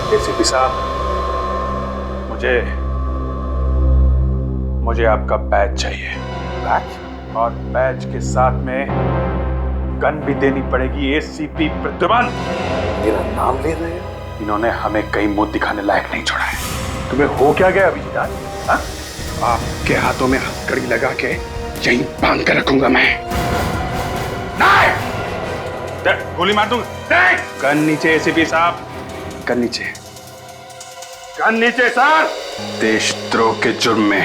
ACP साहब, मुझे आपका बैच चाहिए। बैच? और बैच के साथ में गन भी देनी पड़ेगी। एसीपी प्रद्युमन। मेरा नाम ले रहे हो? इन्होंने हमें कहीं मुंह दिखाने लायक नहीं छोड़ा है। तुम्हें हो क्या गया अभिजीत? हाँ? आपके हाथों में हथकड़ी लगा के यहीं बांध कर रखूंगा मैं। नहीं! गोली मार दूंगा। नहीं! गन नीचे एसीपी साहब, गन नीचे। गन नीचे सर। देशद्रोह के जुर्म में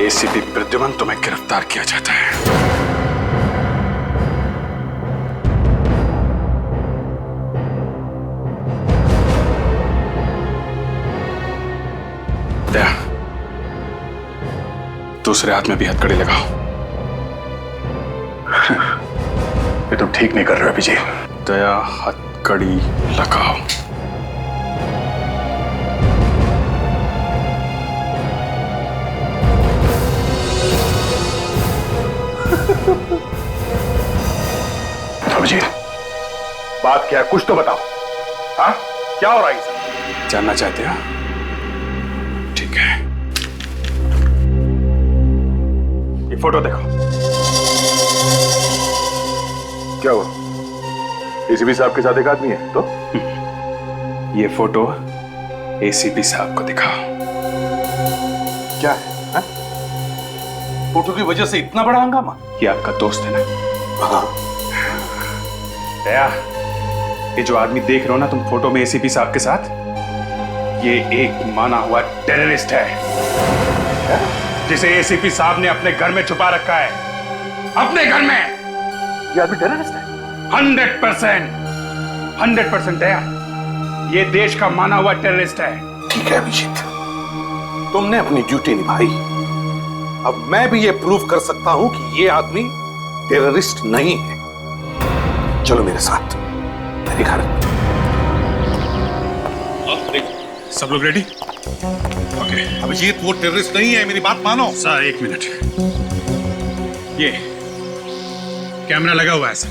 एसीपी प्रद्युमन तुम्हें गिरफ्तार किया जाता है। दूसरे हाथ में भी हथकड़ी लगाओ। ये तुम ठीक नहीं कर रहे हो अभिजीत। दया, हथकड़ी लगाओ। अभिजीत, बात क्या है? कुछ तो बताओ। हाँ, क्या हो रहा है इसे? जानना चाहते हो? ठीक है, ये फोटो देखो। क्या हुआ? एसीपी साहब के साथ एक आदमी है तो? ये फोटो एसीपी साहब को दिखाओ। क्या है? हा? फोटो की वजह से इतना बड़ा हंगामा? ये आपका दोस्त है ना? हाँ। दया, ये जो आदमी देख रहे हो ना तुम फोटो में एसीपी साहब के साथ, ये एक माना हुआ टेररिस्ट है जिसे एसीपी साहब ने अपने घर में छुपा रखा है। अपने घर में। ये आदमी टेररिस्ट है? 100% दया, ये देश का माना हुआ टेररिस्ट है। ठीक है अभिजीत, तुमने अपनी ड्यूटी निभाई। अब मैं भी ये प्रूव कर सकता हूं कि ये आदमी टेररिस्ट नहीं है। चलो मेरे साथ मेरे घर। सब लोग रेडी? ओके। अभिजीत, वो टेररिस्ट नहीं है, मेरी बात मानो। सर एक मिनट, ये कैमरा लगा हुआ है सर,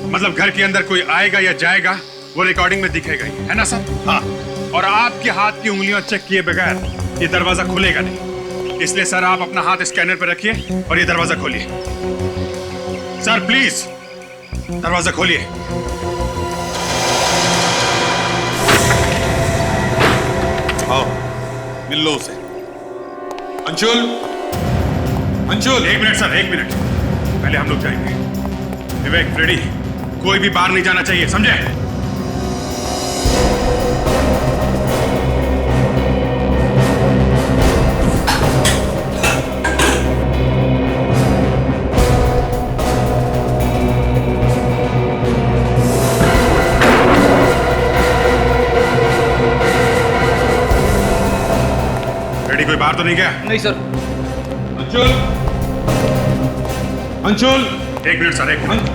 मतलब घर के अंदर कोई आएगा या जाएगा वो रिकॉर्डिंग में दिखेगा ही, है ना सर? हाँ। और आपके हाथ की उंगलियां चेक किए बगैर ये दरवाजा खुलेगा नहीं, इसलिए सर आप अपना हाथ स्कैनर पर रखिए और ये दरवाजा खोलिए। सर प्लीज दरवाजा खोलिए। आओ, मिल लो उसे। अंशुल, अंशुल। एक मिनट सर, एक मिनट, पहले हम लोग जाएंगे। विवेक, फ्रेडी, कोई भी बाहर नहीं जाना चाहिए, समझे? फ्रेडी, कोई बाहर तो नहीं गया? नहीं सर। अंशुल, अंशुल। एक मिनट सर, एक मिनट।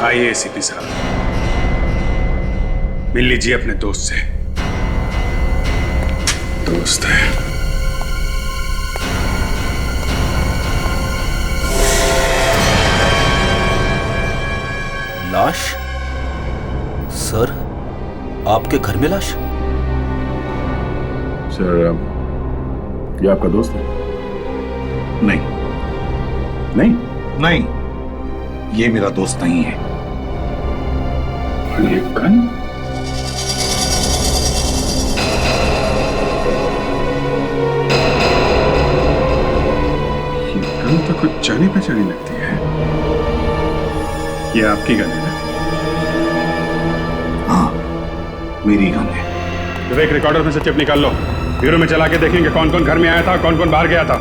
आइए एसीपी साहब, मिल लीजिए अपने दोस्त से। दोस्त है। लाश? सर, आपके घर में लाश? सर, ये आपका दोस्त है? नहीं, नहीं, नहीं, ये मेरा दोस्त नहीं है। और ये गन? ये गन तो कुछ जानी पहचानी लगती है। ये आपकी गन है ना? हाँ, मेरी गन है। विवेक, रिकॉर्डर में से चिप निकाल लो, ब्यूरो में चला के देखेंगे कौन कौन घर में आया था, कौन कौन बाहर गया था।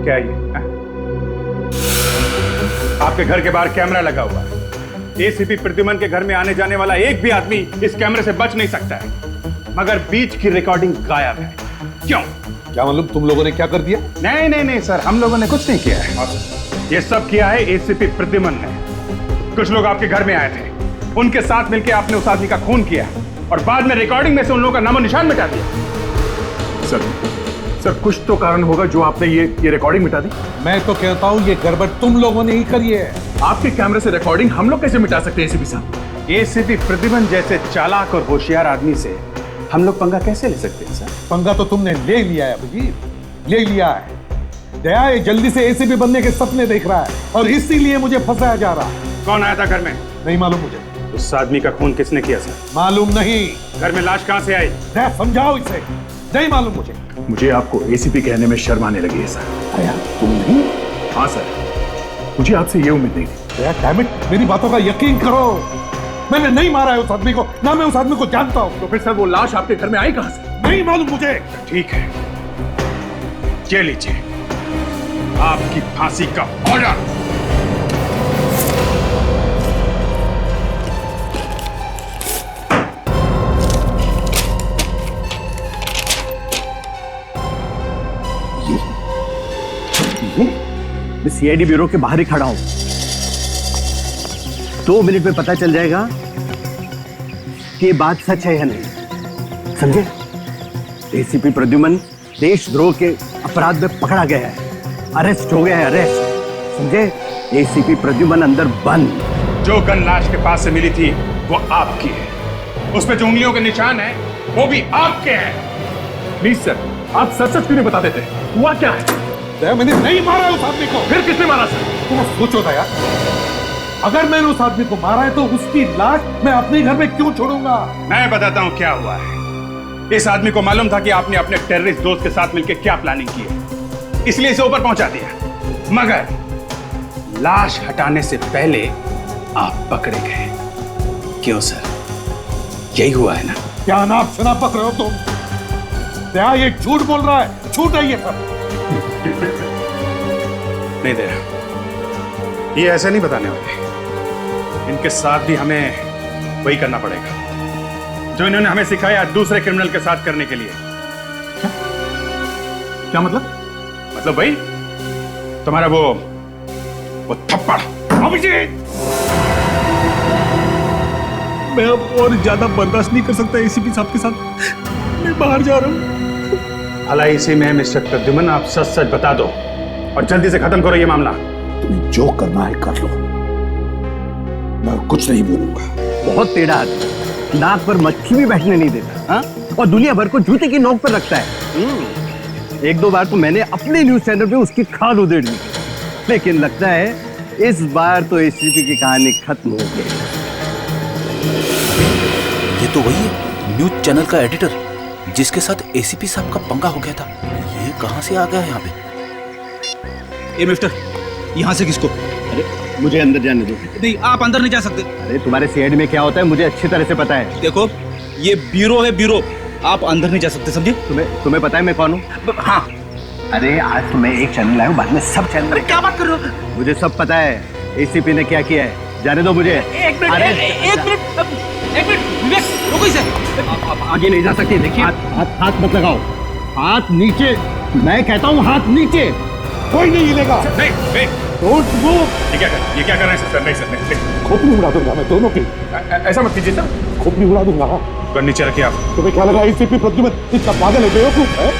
क्या है ये? हाँ? आपके घर के बाहर कैमरा लगा हुआ है। एसीपी प्रद्युमन के घर में आने जाने वाला एक भी आदमी इस कैमरे से बच नहीं सकता है, मगर बीच की रिकॉर्डिंग गायब है। क्यों? क्या मालूम तुम लोगों ने क्या कर दिया? नहीं नहीं नहीं सर, हम लोगों ने कुछ नहीं किया है। ये सब किया है एसीपी प्रद्युमन ने। कुछ लोग आपके घर में आए थे, उनके साथ मिलकर आपने उस आदमी का खून किया और बाद में रिकॉर्डिंग में से उन लोगों का नामो निशान मिटा दिया। सर कुछ तो कारण होगा जो आपने ये रिकॉर्डिंग मिटा दी। मैं तो कहता हूँ ये गड़बड़ तुम लोगों ने ही करी है। आपके कैमरे से रिकॉर्डिंग हम लोग कैसे मिटा सकते हैं एसीपी साहब? एसीपी प्रद्युमन जैसे चालाक और होशियार आदमी से हम लोग पंगा कैसे ले सकते हैं सर? पंगा तो तुमने ले लिया है अभिजीत, ले लिया है। दया ये जल्दी से एसीपी बनने के सपने देख रहा है और इसीलिए मुझे फंसाया जा रहा है। कौन आया था घर में? नहीं मालूम मुझे। उस आदमी का खून किसने किया सर? मालूम नहीं। घर में लाश कहां से आई? दया समझाओ इसे, नहीं मालूम मुझे आपको एसीपी कहने में शर्म आने लगी है सर। दया तुम नहीं? हाँ सर, मुझे आपसे ये उम्मीद नहीं थी। दया डैम इट, मेरी बातों का यकीन करो। मैंने नहीं मारा है उस आदमी को, ना मैं उस आदमी को जानता हूं। तो फिर सर वो लाश आपके घर में आई कहां से? नहीं मालूम मुझे। ठीक है, ये लीजिए आपकी फांसी का ऑर्डर। मैं सीआईडी ब्यूरो के बाहर ही खड़ा हूं। 2 मिनट में पता चल जाएगा कि ये बात सच है या नहीं, समझे? एसीपी प्रद्युमन देशद्रोह के अपराध में पकड़ा गया है, अरेस्ट हो गया है, अरेस्ट, समझे? एसीपी प्रद्युमन अंदर बंद। जो गन लाश के पास से मिली थी वो आपकी है, उस पे जो उंगलियों के निशान है वो भी आपके हैं। प्लीज सर, आप सच सच क्यों नहीं बता देते? हुआ क्या है? दया मैंने नहीं मारा उस आदमी को। फिर किसने मारा सर? तुम सोचो दया, अगर मैंने उस आदमी को मारा है तो उसकी लाश मैं अपने घर में क्यों छोड़ूंगा? मैं बताता हूं क्या हुआ है। इस आदमी को मालूम था कि आपने अपने टेररिस्ट दोस्त के साथ मिलकर क्या प्लानिंग की है, इसलिए इसे ऊपर पहुंचा दिया, मगर लाश हटाने से पहले आप पकड़े गए। क्यों सर, यही हुआ है ना? क्या नाप शनाप पकड़ रहे हो तुम? दया ये झूठ बोल रहा है, झूठ है ये सब। नहीं दे, ये ऐसे नहीं बताने वाले। इनके साथ भी हमें वही करना पड़ेगा जो इन्होंने हमें सिखाया दूसरे क्रिमिनल के साथ करने के लिए। क्या मतलब? मतलब भाई तुम्हारा वो थप्पड़। अभिजीत, मैं अब और ज्यादा बर्दाश्त नहीं कर सकता एसीपी साहब के साथ, मैं बाहर जा रहा हूँ। भला इसी में मिस्टर प्रद्युमन आप सच सच बता दो और जल्दी से खत्म करो ये मामला। तुम्हें जो करना है कर लो, मैं कुछ नहीं बोलूंगा। बहुत टेढ़ा आदमी, नाक पर मक्खी भी बैठने नहीं देता, हाँ? और दुनिया भर को जूते की नोक पर रखता है। 1-2 बार तो मैंने अपने न्यूज चैनल पे उसकी खाल उधेड़ दी, लेकिन लगता है इस बार तो एसीपी की कहानी खत्म हो गई। ये तो वही है न्यूज चैनल का एडिटर जिसके साथ एसीपी साहब का पंगा हो गया था। ये कहां से आ गया है यहाँ पे? ए मिस्टर, यहाँ से किसको? अरे मुझे अंदर जाने दो। नहीं, आप अंदर नहीं जा सकते। अरे तुम्हारे सीआईडी में क्या होता है मुझे अच्छी तरह से पता है। देखो, ये ब्यूरो है, ब्यूरो। आप अंदर नहीं जा सकते, समझे? तुम्हें पता है मैं कौन हूँ? हाँ। अरे आज तो मैं एक चैनल आया हूँ, बाद में सब चैनल। क्या बात कर रहे हो? मुझे सब पता है एसीपी ने क्या किया है, जाने दो मुझे। एक मिनट, विवेक, रुको इसे। आप आगे नहीं जा सकते। देखिए, हाथ मत लगाओ, हाथ नीचे, मैं कहता हूँ हाथ नीचे। कोई नहीं हिलेगा। नहीं, डोंट मूव। ये क्या कर रहे हैं सर? नहीं सर, नहीं। खोपड़ी उड़ा दूंगा मैं दोनों की। ऐसा मत कीजिए सर। खोपड़ी उड़ा दूंगा। गन नीचे रखिए आप। तुम्हें क्या लगा एसीपी प्रद्युमन इतना पागल है, बेवकूफ है?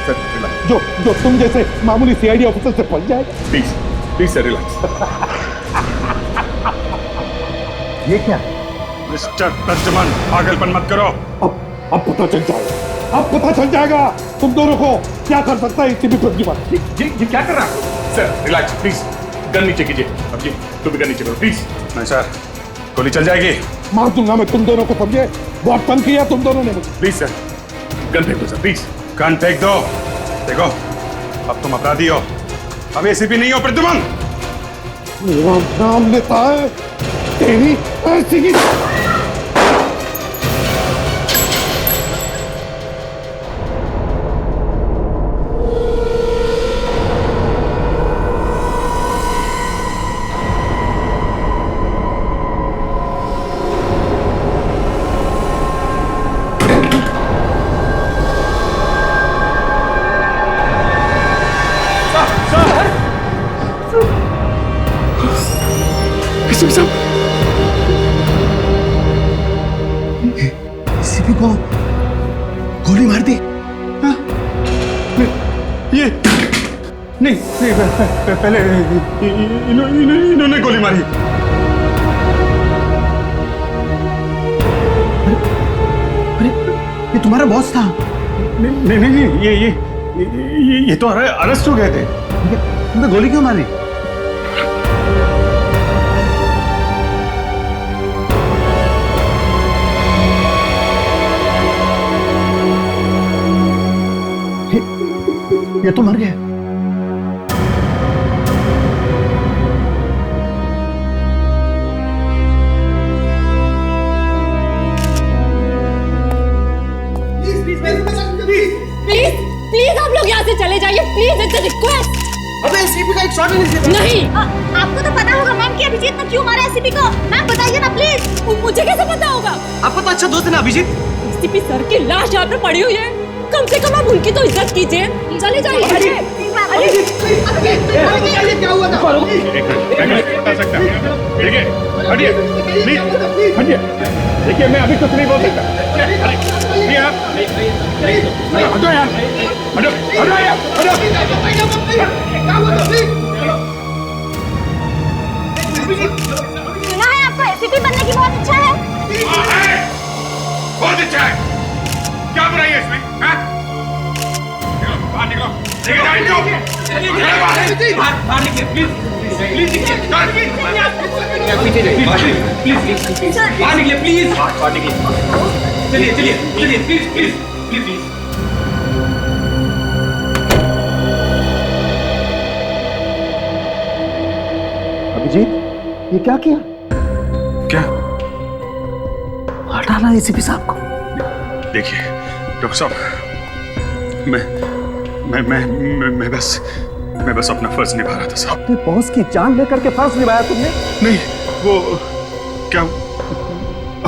सर रिलैक्स, जो तुम जैसे मामूली सीआईडी ऑफिसर से पहुंच जाएगा। Please sir relax. ये क्या? मिस्टर प्रद्युमन, पागलपन मत करो। अब पता चल जाएगा, अब पता चल जाएगा तुम दोनों को क्या कर सकता है एसीपी प्रद्युमन। ये क्या कर रहा है? सर रिलैक्स प्लीज, गन नीचे कीजिए। अब जी तू भी गन नीचे करो प्लीज। नहीं सर, गोली चल जाएगी। मार दूंगा मैं तुम दोनों को, समझे? बहुत तंग किया तुम दोनों ने मुझे। प्लीज सर, गन फेंक दो सर, प्लीज गन फेंक दो। देखो, अब तुम अपराधी हो, अब एसीपी नहीं हो प्रद्युमन। मेरा नाम लेता है तेरी ऐसी की। एसीपी साहब, एसीपी को गोली मार दी? हाँ? ये नहीं, पहले इन्होंने गोली मारी। अरे ये तुम्हारा बॉस था? नहीं, ये तो अरेस्ट हो गए थे। तुमने गोली क्यों मारी? ये तो मर गया। प्लीज आप लोग यहाँ से चले जाइए, प्लीज, इट्स अ रिक्वेस्ट। अबे एसीपी का एक शॉट नहीं। नहीं, आपको तो पता होगा मैम कि अभिजीत ने क्यों मारा एसीपी को। मैम बताइए ना प्लीज। मुझे कैसे पता होगा? आपका तो अच्छा दोस्त है ना अभिजीत। एसीपी सर की लाश यहाँ पे पड़ी हुई है, कम से कम आप उनकी तो इज्जत कीजिए। चले जाइए। क्या हुआ था? बता सकता हूँ। देखिए, हटिए, प्लीज, हटिए। देखिए, मैं अभी कुछ नहीं बोल सकता। नहीं आप, हटो यार, हटो यार, हटो। सुना है आपको एसीपी बनने की बहुत इच्छा है? बहुत अच्छा है। क्या बुराई है इसमें? हाँ? बाहर निकलो, लेके जाओ इनको। बाहर निकले, प्लीज, प्लीज निकले, बाहर निकले, प्लीज, बाहर निकले। चलिए, प्लीज, प्लीज। अभिजीत, ये क्या किया? क्या? मार डाला एसीपी साहब को। देखिए डॉक्टर साहब, मैं बस अपना फर्ज निभा रहा था साहब। अपने बॉस की जान लेकर के फर्ज निभाया तुमने? नहीं, वो क्या,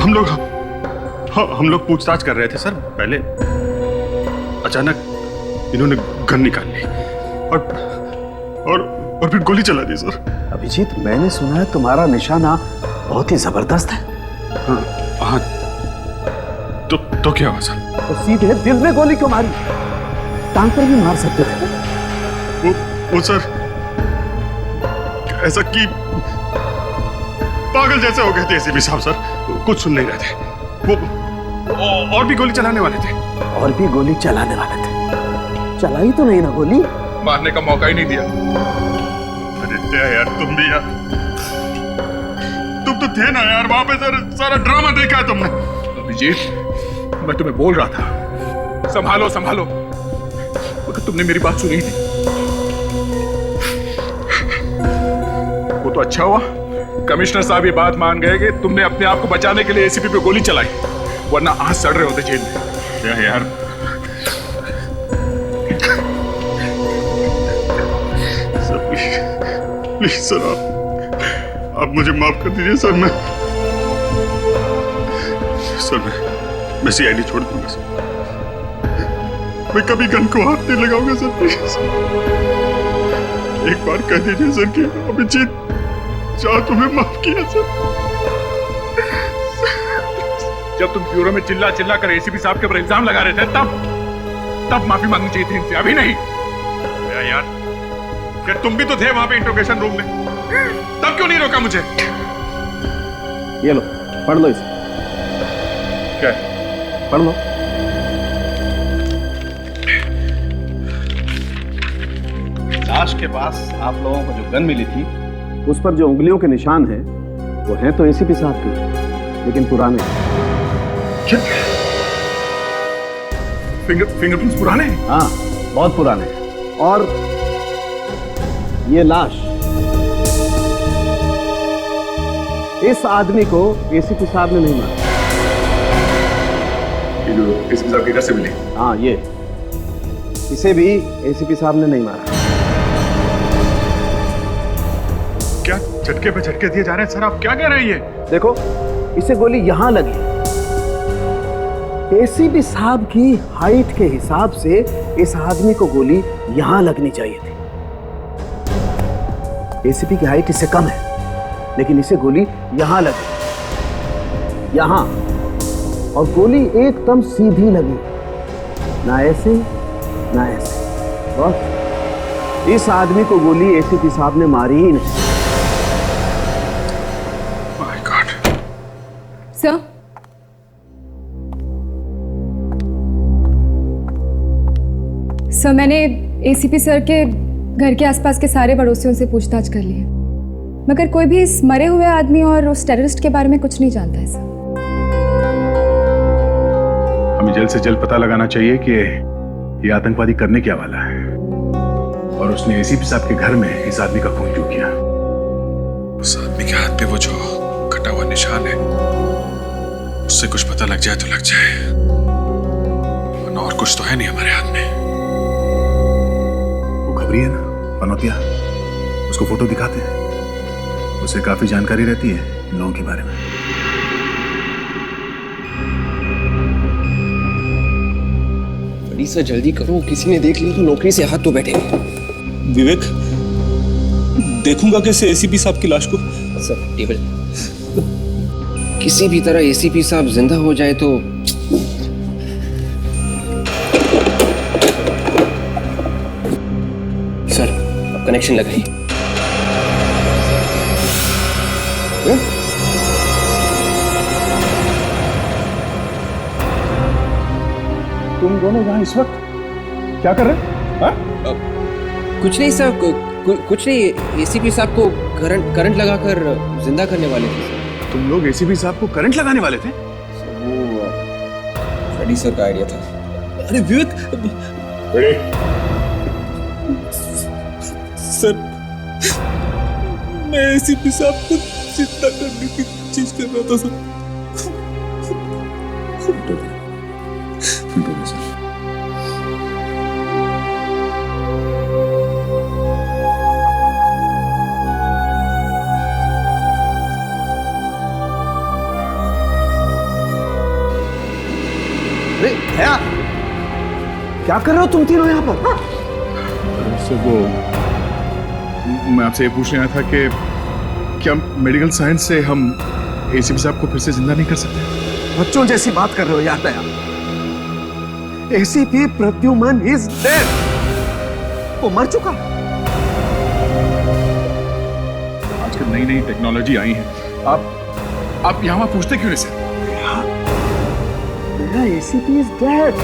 हम लोग पूछताछ कर रहे थे सर। पहले अचानक इन्होंने गन निकाल ली और फिर गोली चला दी सर। अभिजीत, मैंने सुना है तुम्हारा निशाना बहुत ही जबरदस्त है। हाँ, तो क्या हुआ सर? तो सीधे दिल में गोली क्यों मारी? टांग पर भी मार सकते थे। वो सर ऐसा कि पागल जैसे हो गए थे एसीपी साहब सर, कुछ सुन नहीं रहे थे। वो और भी गोली चलाने वाले थे। और भी गोली चलाने वाले थे? चलाई तो नहीं ना गोली? मारने का मौका ही नहीं दिया। आदित्य यार, तुम भी यार, तुम तो थे ना यार वहां पे सर, सारा ड्रामा देखा है तुमने। अभिजीत, मैं तुम्हें बोल रहा था संभालो, मगर तुमने मेरी बात सुनी नहीं। वो तो अच्छा हुआ कमिश्नर साहब ये बात मान गए कि तुमने अपने आप को बचाने के लिए एसीपी पे गोली चलाई, वरना आज सड़ रहे होते जेल में। क्या यार, सर प्लीज सर, आप मुझे माफ कर दीजिए सर। मैं सीआईडी छोड़ दूंगा सर। मैं कभी गन को हाथ नहीं लगाऊंगा सर, प्लीज। एक बार कह दीजिए सर कि अभिजीत चाह तुम्हें माफ किया सर। जब तुम ब्यूरो में चिल्ला कर एसीपी साहब के ऊपर इल्जाम लगा रहे थे, तब माफी मांगनी चाहिए थी इनसे, अभी नहीं। यार, क्या तुम भी तो थे वहां पे इंट्रोगेशन रूम में, तब क्यों नहीं रोका मुझे? ये लो, पढ़ लो इसे। क्या? पढ़ लो। लाश के पास आप लोगों को जो गन मिली थी, उस पर जो उंगलियों के निशान हैं, वो हैं तो एसीपी साहब के, लेकिन पुराने। फिंगरप्रिंट्स पुराने हैं? हाँ, बहुत पुराने हैं। और ये लाश, इस आदमी को एसीपी साहब ने नहीं मारा। एसीपी साहब की घर से मिली? हाँ, ये इसे भी एसीपी साहब ने नहीं मारा। क्या झटके पे झटके दिए जा रहे हैं सर? आप क्या कह रहे हैं ये? देखो, इसे गोली यहां लगी। एसीपी साहब की हाइट के हिसाब से इस आदमी को गोली यहां लगनी चाहिए थी। एसीपी की हाइट इससे कम है, लेकिन इसे गोली यहां लगी, यहां, और गोली एकदम सीधी लगी, ना ऐसे ना ऐसे। बस इस आदमी को गोली एसीपी साहब ने मारी ही नहीं। My God. सर, सर मैंने एसीपी सर के घर के आसपास के सारे पड़ोसियों से पूछताछ कर ली है, मगर कोई भी इस मरे हुए आदमी और उस टेररिस्ट के बारे में कुछ नहीं जानता है सर। हमें जल्द से जल्द पता लगाना चाहिए कि ये आतंकवादी करने क्या वाला है और उसने एसीपी साहब के घर में इस आदमी का खून क्यों किया। उस आदमी के हाथ पे वो जो कटा हुआ निशान है, उससे कुछ पता लग जाए तो लग जाए, वरना और कुछ तो है नहीं हमारे हाथ में। वो खबरी है ना पनौतिया, उसको फोटो दिखाते हैं, उसे काफी जानकारी रहती है इन लोगों के बारे में। बड़ी सर जल्दी करो, किसी ने देख लिया तो नौकरी से हाथ तो बैठेंगे। विवेक, देखूंगा कैसे एसीपी साहब की लाश को? सर टेबल, किसी भी तरह एसीपी साहब जिंदा हो जाए तो सर अब कनेक्शन लगाइए। तुम दोनों यहाँ इस वक्त क्या कर रहे हैं? कुछ नहीं सर, कुछ नहीं, एसीपी साहब को करंट लगाकर जिंदा करने वाले थे सर। तुम लोग एसीपी साहब को करंट लगाने वाले थे? वो फ्रेडी सर का आइडिया था। अरे विवेक, सर मैं एसीपी साहब को जिंदा करने की चीज कर रहा था सर। अरे भैया, क्या कर रहे हो तुम तीनों यहाँ पर? सर वो मैं आपसे ये पूछ रहा था कि क्या मेडिकल साइंस से हम एसीपी साहब को फिर से जिंदा नहीं कर सकते? बच्चों जैसी बात कर रहे हो यार दया। एसीपी प्रद्युमन इज डेड, वो मर चुका है। आजकल नई नई टेक्नोलॉजी आई है, आप यहाँ पूछते क्यों नहीं सर? ACP is dead.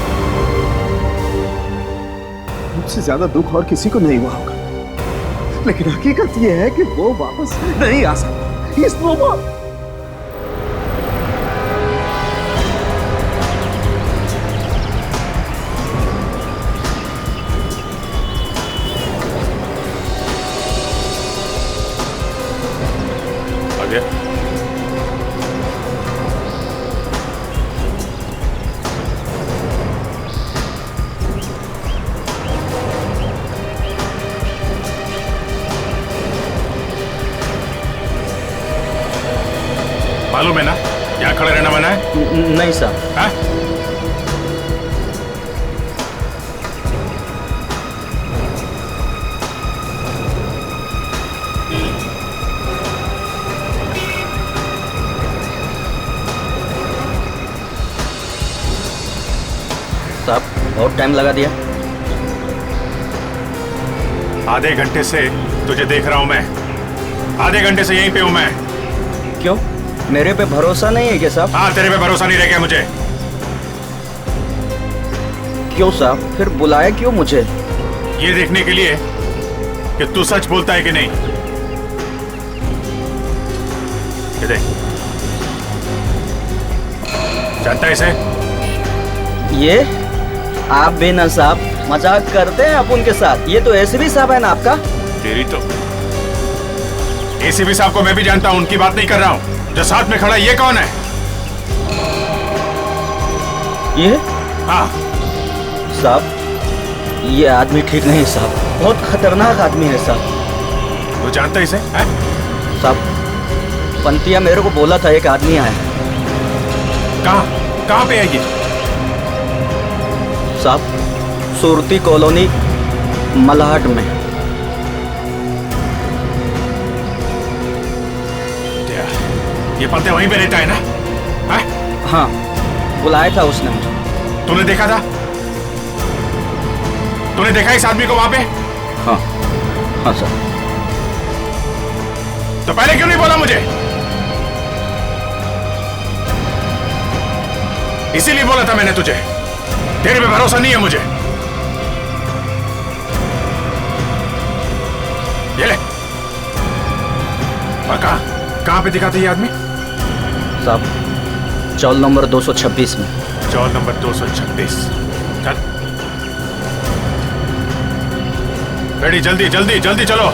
मुझसे ज्यादा दुख और किसी को नहीं हुआ होगा, लेकिन हकीकत यह है कि वो वापस नहीं आ सकता। He is no more. आ गया? मालूम है ना यहाँ खड़े रहना मना है? नहीं साहब। हाँ? साहब बहुत टाइम लगा दिया। आधे घंटे से तुझे देख रहा हूं मैं, आधे घंटे से यहीं पे हूं मैं। क्यों, मेरे पे भरोसा नहीं है क्या साहब? हाँ, तेरे पे भरोसा नहीं रह गया मुझे। क्यों साहब, फिर बुलाया क्यों मुझे? ये देखने के लिए कि तू सच बोलता है कि नहीं। ये देख, जानता है इसे? ये आप भी ना साहब मजाक करते हैं आप उनके साथ। ये तो एसीपी साहब है ना आपका। तेरी तो एसीपी साहब को मैं भी जानता हूं, उनकी बात नहीं कर रहा हूं। जो साथ में खड़ा ये कौन है? ये हाँ साहब, ये आदमी ठीक नहीं साहब, बहुत खतरनाक आदमी है साहब। तू जानता है इसे? है? साहब पंतिया मेरे को बोला था एक आदमी आया है। कहाँ पे है ये? साहब सुरती कॉलोनी मलाड में। ये पलते वहीं पे रहता है ना? हाँ? हाँ, बुलाया था उसने मुझे। तूने देखा था? तूने देखा इस आदमी को वहां पे? हाँ हाँ सर। तो पहले क्यों नहीं बोला मुझे? इसीलिए बोला था मैंने तुझे, तेरे पे भरोसा नहीं है मुझे। ये ले। और कहां पे दिखा था ये आदमी? साहब, चौल नंबर 226 में। चौल नंबर 226। चल रेडी, जल्दी जल्दी जल्दी चलो।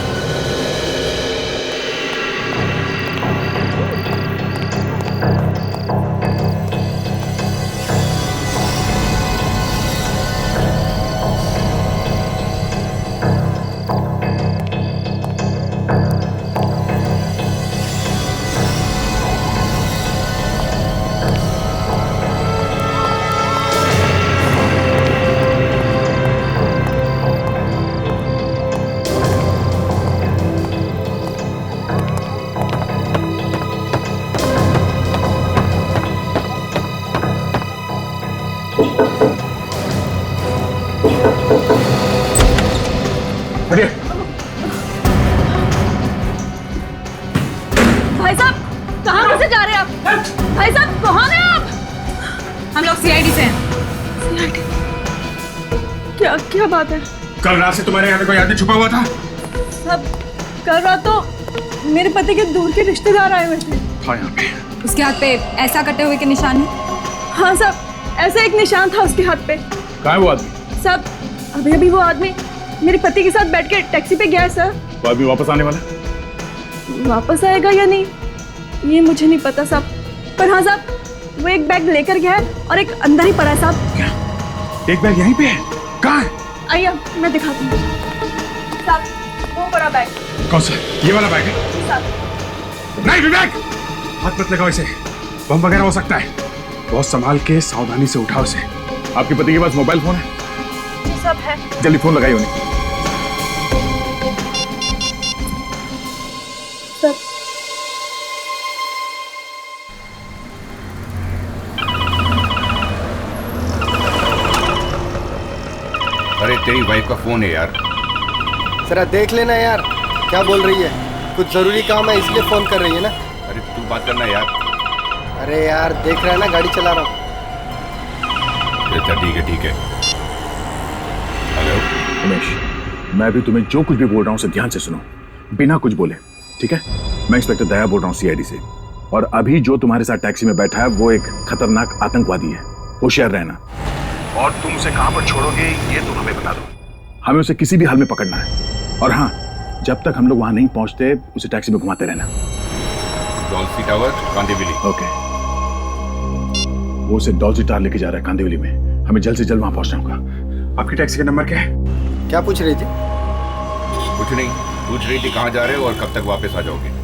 भाई साहब, कहाँ कैसे जा रहे हैं आप? भाई साहब, कौन है आप? हम लोग सीआईडी से हैं। CID? क्या क्या बात है? कल रात से तुम्हारे यहाँ पे कोई आदमी छुपा हुआ था? सब कल रात तो मेरे पति के दूर के रिश्तेदार आए हुए थे। हाँ, यहाँ पे। उसके हाथ पे ऐसा कटे हुए के निशान है। हाँ साहब, ऐसा एक निशान था उसके हाथ पे। कहाँ है वो आदमी? साहब, अभी अभी वो आदमी मेरे पति के साथ बैठ के टैक्सी पे गया है सर। वो आदमी वापस आने वाला? वापस आएगा या नहीं ये मुझे नहीं पता साहब, पर हाँ साहब, वो एक बैग लेकर गया है और एक अंदर ही पड़ा है साहब। क्या? एक बैग यहीं पे है? कहाँ है? आइए मैं दिखाती हूँ साहब, वो बड़ा बैग। कौन सा? ये वाला बैग है? साहब, नहीं विवेक, हाथ मत लगाओ इसे, बम वगैरह हो सकता है। बहुत संभाल के सावधानी से उठाओ इसे। आपके पति के पास मोबाइल फोन है? ये सब है। जल्दी फोन लगाइए उन्हें। सब अरे तेरी वाइफ का फोन है यार। जरा देख लेना यार, क्या बोल रही है? कुछ जरूरी काम है इसलिए फोन कर रही है ना। अरे तू बात करना यार। अरे यार देख रहा है ना, गाड़ी चला रहा हूँ। अच्छा ठीक है ठीक है। हेलो उमेश, मैं भी तुम्हें जो कुछ भी बोल रहा हूँ उसे ध्यान से सुनो, बिना कुछ बोले, ठीक है? मैं इंस्पेक्टर दया बोल रहा हूँ सीआईडी से, और अभी जो तुम्हारे साथ टैक्सी में बैठा है वो एक खतरनाक आतंकवादी है। होशियार रहना। और तुम उसे कहां पर छोड़ोगे ये तुम हमें बता दो। हमें उसे किसी भी हाल में पकड़ना है। और हाँ, जब तक हम लोग वहां नहीं पहुंचते उसे टैक्सी में घुमाते रहना। डॉल्फी टावर कांदिवली। ओके। वो उसे डॉल्फी टावर लेके जा रहा है कांदिवली में। हमें जल्द से जल्द वहां पहुंचना होगा। आपकी टैक्सी का नंबर क्या है? क्या पूछ रही थी? कुछ नहीं, पूछ रही थी कहाँ जा रहे हो और कब तक वापस आ जाओगे।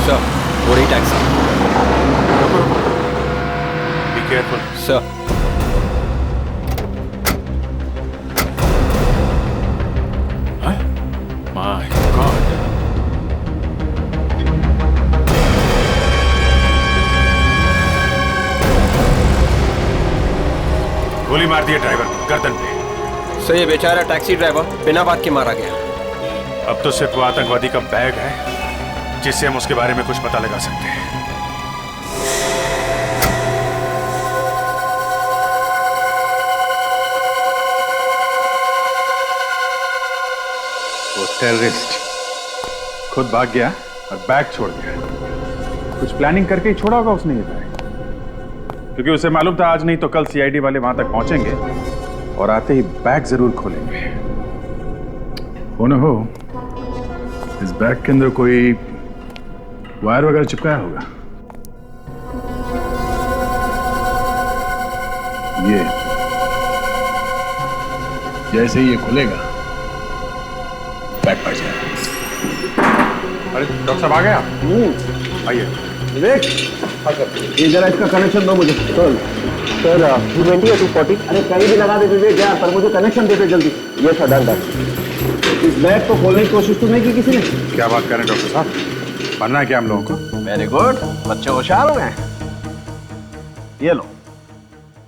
सर, वो रही taxi. Be careful sir. My God. गोली मार दी है ड्राइवर को गर्दन पे। सर, ये बेचारा टैक्सी ड्राइवर बिना बात के मारा गया। अब तो सिर्फ वो आतंकवादी का बैग है जिससे हम उसके बारे में कुछ पता लगा सकते हैं। वो टेररिस्ट खुद भाग गया और बैग छोड़ गया। कुछ प्लानिंग करके ही छोड़ा होगा उसने ये बैग, क्योंकि उसे मालूम था आज नहीं तो कल सीआईडी वाले वहां तक पहुंचेंगे और आते ही बैग जरूर खोलेंगे। हो न हो इस बैग के अंदर कोई वायर वगैरह चिपकाया होगा। ये जैसे ही ये खुलेगा बैग फट जाएगा। अरे डॉक्टर साहब आ गए आप? आइए। विवेक, ये जरा इसका कनेक्शन दो मुझे। सर 220 या 240? अरे कहीं भी लगा दे विवेक यार, पर मुझे कनेक्शन दे दे जल्दी। ये सर डन। बैग को खोलने की कोशिश तो नहीं की किसी ने? क्या बात करें डॉक्टर साहब, बनना है क्या हम लोगों को? वेरी गुड, बच्चे होशियार हो गए। ये लो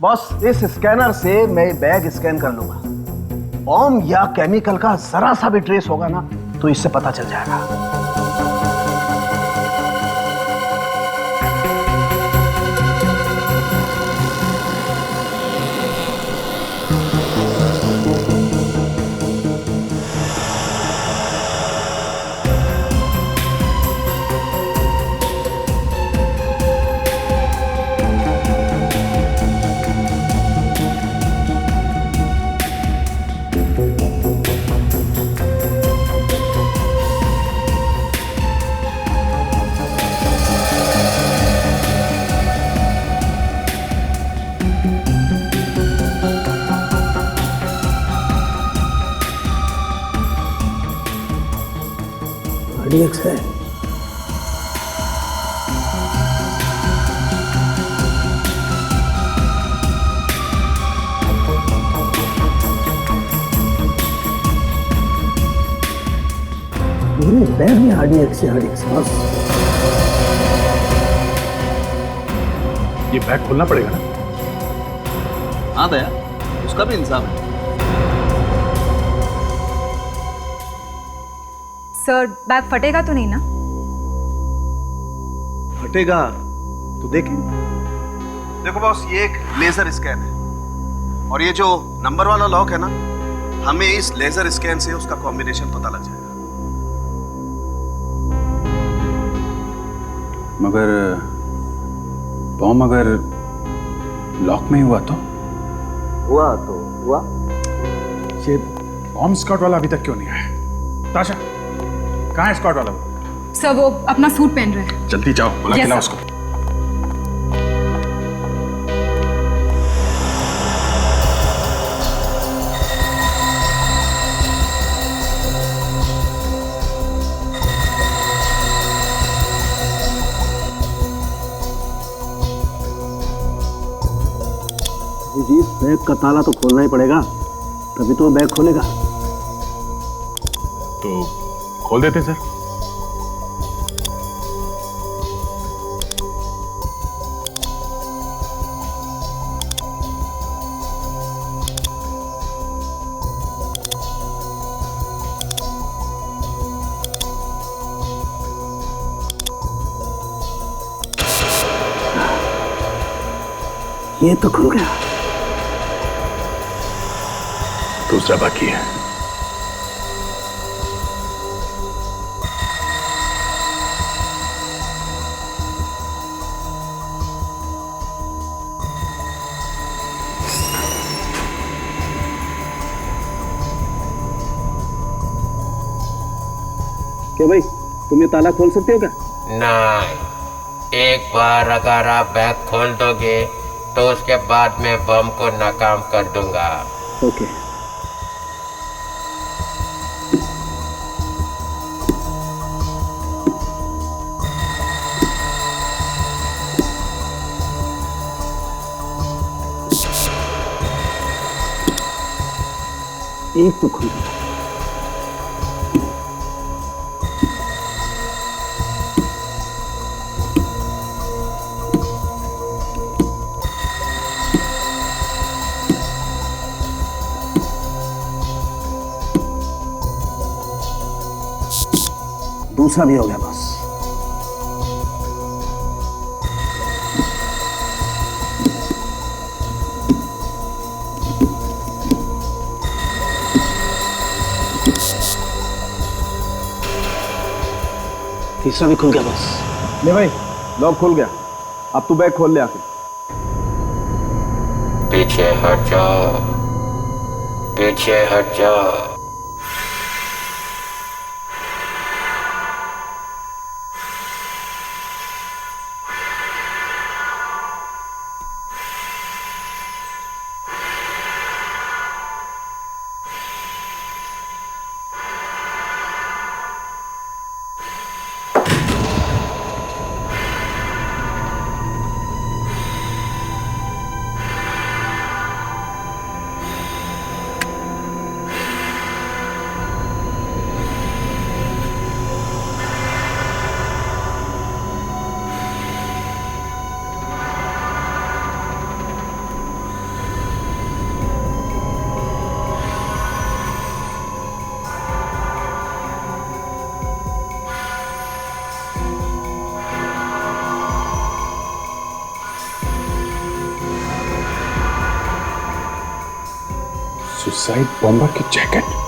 बॉस, इस स्कैनर से मैं बैग स्कैन कर लूंगा। बॉम्ब या केमिकल का जरा सा भी ट्रेस होगा ना तो इससे पता चल जाएगा। RDX है। मेरे बैग में RDX है, RDX बस। ये बैग खोलना पड़ेगा ना? हाँ दया, उसका भी इंसाफ है। सर बैग फटेगा तो नहीं ना? फटेगा तो देखें। देखो बॉस, ये एक लेजर स्कैन है और ये जो नंबर वाला लॉक है ना, हमें इस लेजर स्कैन से उसका कॉम्बिनेशन पता लग जाएगा। मगर बॉम्ब अगर लॉक में हुआ तो? हुआ तो हुआ। ये बॉम्ब स्क्वाड वाला अभी तक क्यों नहीं आया? ताशा, कहाँ है स्क्वाड वाला? सर वो अपना सूट पहन रहे हैं। जल्दी जाओ, बुला के Yes, लाओ sir. उसको। जी, बैग का ताला तो खोलना ही पड़ेगा, तभी तो बैग खोलेगा। तो खोल देते सर। ये तो खुल गया। दूसरा बाकी है। क्या भाई, तुम ये ताला खोल सकते हो क्या? नहीं, एक बार अगर आप बैग खोल दोगे तो उसके बाद मैं बम को नाकाम कर दूंगा। ओके। एक तो खुल गया। दूसरा भी हो गया बस। तीसरा भी खुल गया बस। ले भाई, लॉक खुल गया। अब तू बैग खोल ले आके। पीछे हट जाओ, पीछे हट जाओ। सुसाइड बॉम्बर की जैकेट।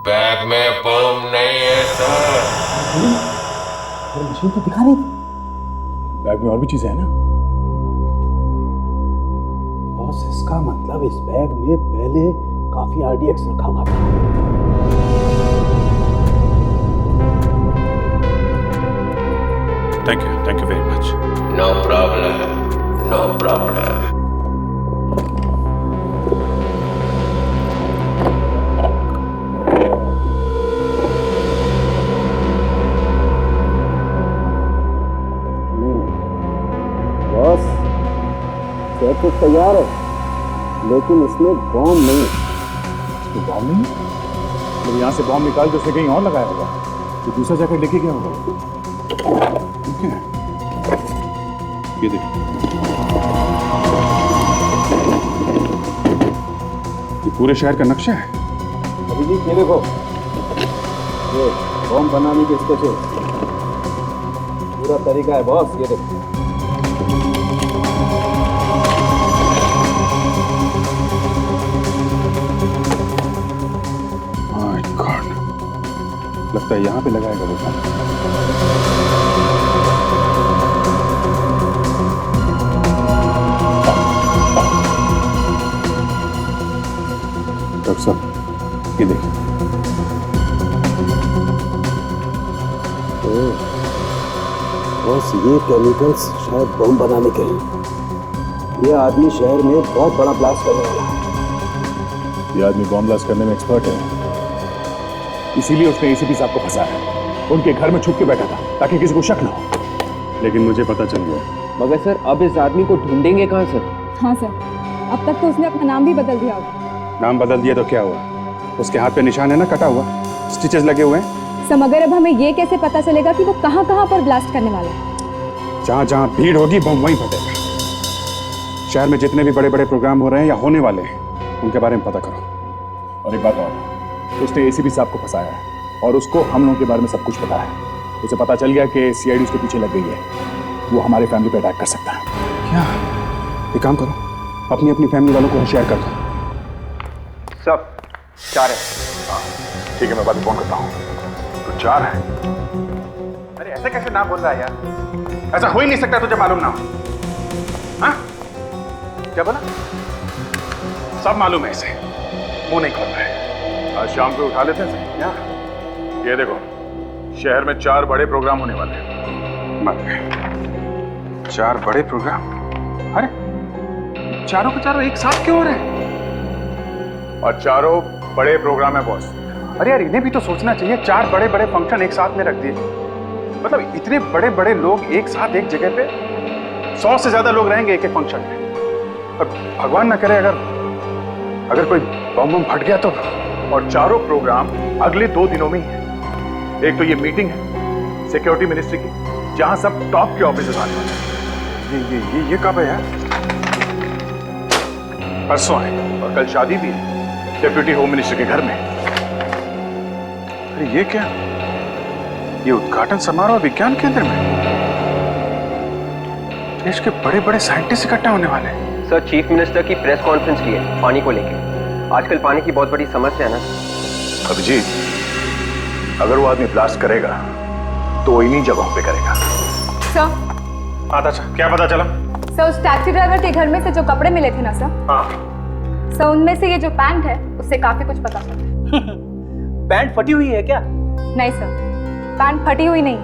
बैग में बम नहीं है सर। मशीन तो दिखा रही थी। बैग में और भी चीजें हैं ना। बॉस, इसका मतलब इस बैग में पहले काफी आरडीएक्स रखा हुआ था। Thank you very much. No problem, no problem. Boss, jacket तैयार है, लेकिन इसमें बॉम्ब नहीं। तो बॉम्ब नहीं? तो यहाँ से बॉम्ब निकाल के उसने कहीं और लगाया होगा। तो दूसरा जैकेट लेके गया होगा। ठीक है, ये देखो, ये पूरे शहर का नक्शा है। अभिजीत, ये देखो, ये बॉम्ब बनाने के स्केचेस, पूरा तरीका है बॉस। ये देखो, माय गॉड, लगता है यहाँ पे लगाएगा वो बम। डॉक्टर साहब, ये देखिए। बॉस, ये केमिकल्स शायद बम बनाने के हैं। ये आदमी शहर में बहुत बड़ा ब्लास्ट करने वाला है। ये आदमी बॉम्ब ब्लास्ट करने में एक्सपर्ट है, इसीलिए उसने एसीपी साहब को फंसाया है। उनके घर में छुप के बैठा था ताकि किसी को शक न हो। लेकिन मुझे पता चल गया। मगर सर, अब इस आदमी को ढूंढेंगे कहाँ सर? हाँ सर, अब तक तो उसने अपना नाम भी बदल दिया होगा। नाम बदल दिया तो क्या हुआ? उसके हाथ पे निशान है ना, कटा हुआ, स्टिचेस लगे हुए हैं। सर, मगर अब हमें ये कैसे पता चलेगा कि वो कहाँ कहाँ पर ब्लास्ट करने वाला है? जहाँ जहाँ भीड़ होगी बम वहीं फटेगा। शहर में जितने भी बड़े बड़े प्रोग्राम हो रहे हैं या होने वाले हैं, उनके बारे में पता करो। और एक बात और, उसने एसीपी साहब को फंसाया है और उसको हम लोगों के बारे में सब कुछ पता है। उसे पता चल गया कि सीआईडी उसके पीछे लग गई है। वो हमारी फैमिली पे अटैक कर सकता है। क्या? एक काम करो, अपनी अपनी फैमिली वालों को शेयर कर दो। सब 4 है। ठीक है, मैं बाद में फोन करता हूँ। तो 4 है। अरे ऐसे कैसे ना बोल रहा है यार? ऐसा हो ही नहीं सकता, तुझे मालूम ना हो। हाँ? क्या बोला? सब मालूम है इसे, मुंह नहीं खोल रहा है। आज शाम को उठा लेते हैं सर। क्या? ये देखो, शहर में 4 बड़े प्रोग्राम होने वाले हैं। मत 4 बड़े प्रोग्राम? अरे चारों के चारों एक साथ क्यों हो रहे हैं? और 4 बड़े प्रोग्राम है बॉस। अरे यार, इन्हें भी तो सोचना चाहिए। 4 बड़े बड़े फंक्शन एक साथ में रख दिए, मतलब इतने बड़े बड़े लोग एक साथ एक जगह पे, 100 से ज्यादा लोग रहेंगे एक एक फंक्शन में। और भगवान ना करे अगर कोई बम फट गया तो। और 4 प्रोग्राम अगले 2 दिनों में ही है। एक तो ये मीटिंग है सिक्योरिटी मिनिस्ट्री की, जहां सब टॉप के ऑफिसर्स आने वाले हैं। ये कब है यार? परसों है। और कल शादी भी है डिप्यूटी होम मिनिस्टर के घर में। अरे ये क्या? ये उद्घाटन समारोह विज्ञान केंद्र में। देश के बड़े बड़े साइंटिस्ट इकट्ठा होने वाले हैं। सर, चीफ मिनिस्टर की प्रेस कॉन्फ्रेंस ली है पानी को लेकर। आजकल पानी की बहुत बड़ी समस्या है ना। अभिजीत, अगर वो आदमी ब्लास्ट करेगा तो इन्हीं जगहों पे करेगा। सर, आता क्या पता चला? सर उस टैक्सी ड्राइवर के घर में से जो कपड़े मिले थे ना सर, सर उनमें से ये जो पैंट है उससे काफी कुछ पता चला। पैंट फटी हुई है क्या? नहीं सर, पैंट फटी हुई नहीं है।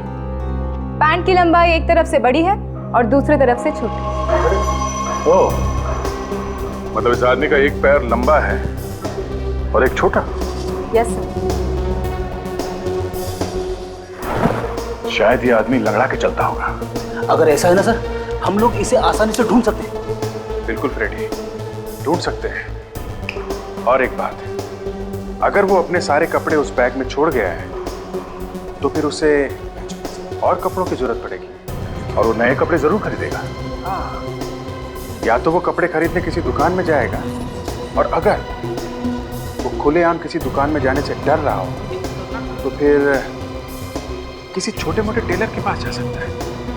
पैंट की लंबाई एक तरफ से बड़ी है और दूसरी तरफ से छोटी। ओह, मतलब इस आदमी का एक पैर लंबा है और एक छोटा। Yes sir. शायद ये आदमी लंगड़ा के चलता होगा। अगर ऐसा है ना सर, हम लोग इसे आसानी से ढूंढ सकते हैं। बिल्कुल फ्रेडी, ढूंढ सकते हैं। और एक बात, अगर वो अपने सारे कपड़े उस बैग में छोड़ गया है तो फिर उसे और कपड़ों की जरूरत पड़ेगी और वो नए कपड़े जरूर खरीदेगा। या तो वो कपड़े खरीदने किसी दुकान में जाएगा, और अगर वो खुलेआम किसी दुकान में जाने से डर रहा हो तो फिर किसी छोटे मोटे टेलर के पास जा सकता है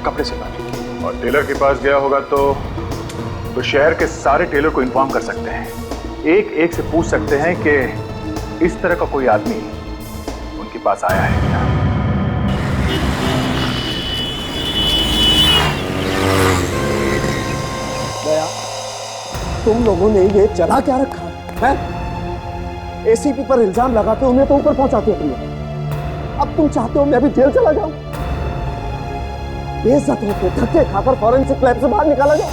कपड़े सिलवाने के। और टेलर के पास गया होगा तो शहर के सारे टेलर को इन्फॉर्म कर सकते हैं। एक एक से पूछ सकते हैं कि इस तरह का कोई आदमी उनके पास आया है क्या। दया, तुम लोगों ने ये चला क्या रखा है? एसीपी पर इल्जाम लगाते उन्हें तो ऊपर पहुंचाते हो तुम लोग। अब तुम चाहते हो मैं भी जेल चला जाऊं? बेइज्जत होकर धक्के खाकर फॉरेंसिक लैब से बाहर निकाला जाए?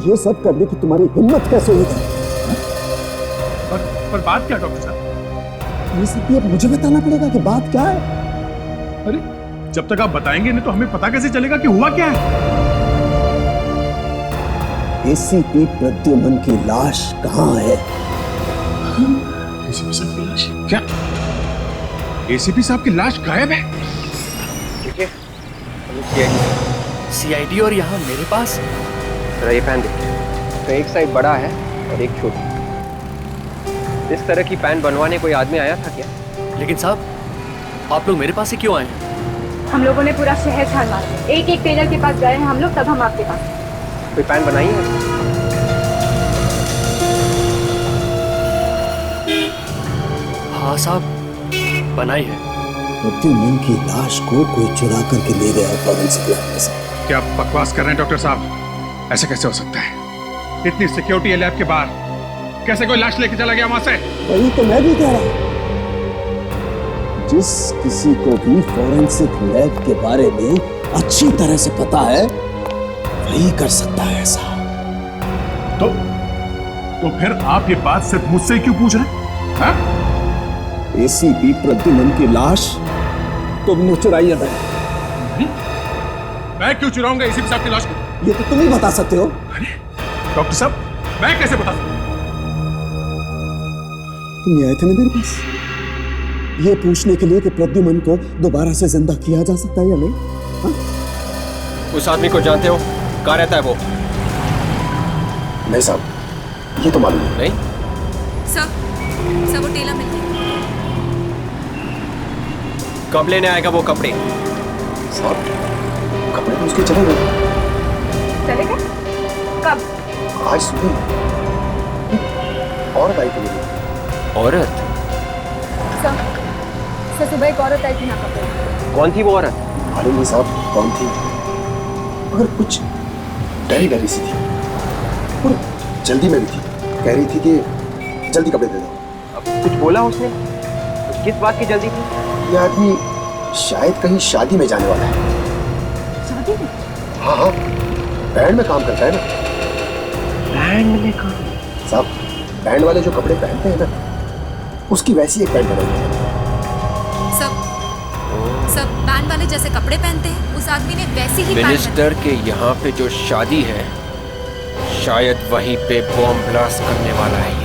ये सब करने की तुम्हारी हिम्मत कैसे हुई थी? पर बात क्या डॉक्टर साहब? ये सब अब मुझे बताना पड़ेगा कि बात क्या है। अरे जब तक आप बताएंगे नहीं तो हमें पता कैसे चलेगा कि हुआ क्या है? एसीपी प्रद्युमन की लाश कहाँ है? एसीपी साहब की लाश? क्या एसीपी साहब की लाश गायब है? ठीक है, सीआईडी और यहाँ मेरे पास। जरा ये पैन देखिए, तो एक साइड बड़ा है और एक छोटी। इस तरह की पैन बनवाने कोई आदमी आया था क्या? लेकिन साहब, आप लोग मेरे पास ही क्यों आए? हम लोगों ने पूरा शहर छान मारा, एक एक टेलर के पास गए हैं हम लोग, तब हम आपके पास। कोई पैन बनाई है? हाँ साहब, बनाई है। प्रद्युमन की लाश को कोई चुरा करके ले गया है फॉरेंसिक लैब में से। क्या आप बकवास कर रहे हैं डॉक्टर साहब? ऐसे कैसे हो सकता है? इतनी सिक्योरिटी है लैब के बाहर, कैसे कोई लाश लेके चला गया वहां से? वही तो मैं भी कह रहा हूं। जिस किसी को भी फॉरेंसिक लैब के बारे में अच्छी तरह से पता है वही कर सकता है ऐसा। तो फिर आप ये बात सिर्फ मुझसे क्यों पूछ रहे हैं? हाँ? एसीपी प्रद्युमन की लाश तुमने चुराई है। मैं क्यों चुराऊंगा एसीपी साहब की लाश को? ये तो तुम ही बता सकते हो। अरे डॉक्टर साहब, मैं कैसे बता सकता? तुम आए थे ना मेरे पास ये पूछने के लिए कि प्रद्युमन को दोबारा से जिंदा किया जा सकता है या नहीं? हा? उस आदमी को जानते हो? कहाँ रहता है वो? नहीं साहब, ये तो मालूम नहीं। सर वो टेलर मिल गया। कब लेने आएगा वो कपड़े? साहब कपड़े तो उसके चले गए। चले गए? कब? आज सुबह औरत आई थी। औरत? सर सुबह एक औरत आई थी ना कपड़े। कौन थी वो औरत? मालूम नहीं साहब कौन थी, मगर कुछ डरी डरी सी थी और जल्दी में भी थी। कह रही थी कि जल्दी कपड़े दे दो। अब कुछ बोला उसने? किस बात की जल्दी थी? यह आदमी शायद कहीं शादी में जाने वाला है। शादी में? हाँ हाँ, बैंड में काम करता है ना। बैंड में काम? साहब बैंड वाले जो कपड़े पहनते हैं ना, उसकी वैसी एक पैंट बनाई है। सब बैंड वाले जैसे कपड़े पहनते हैं, उस आदमी ने वैसी ही मिनिस्टर के यहाँ पे जो शादी है, शायद वहीं पे बॉम्ब ब्लास्ट करने वाला है ये।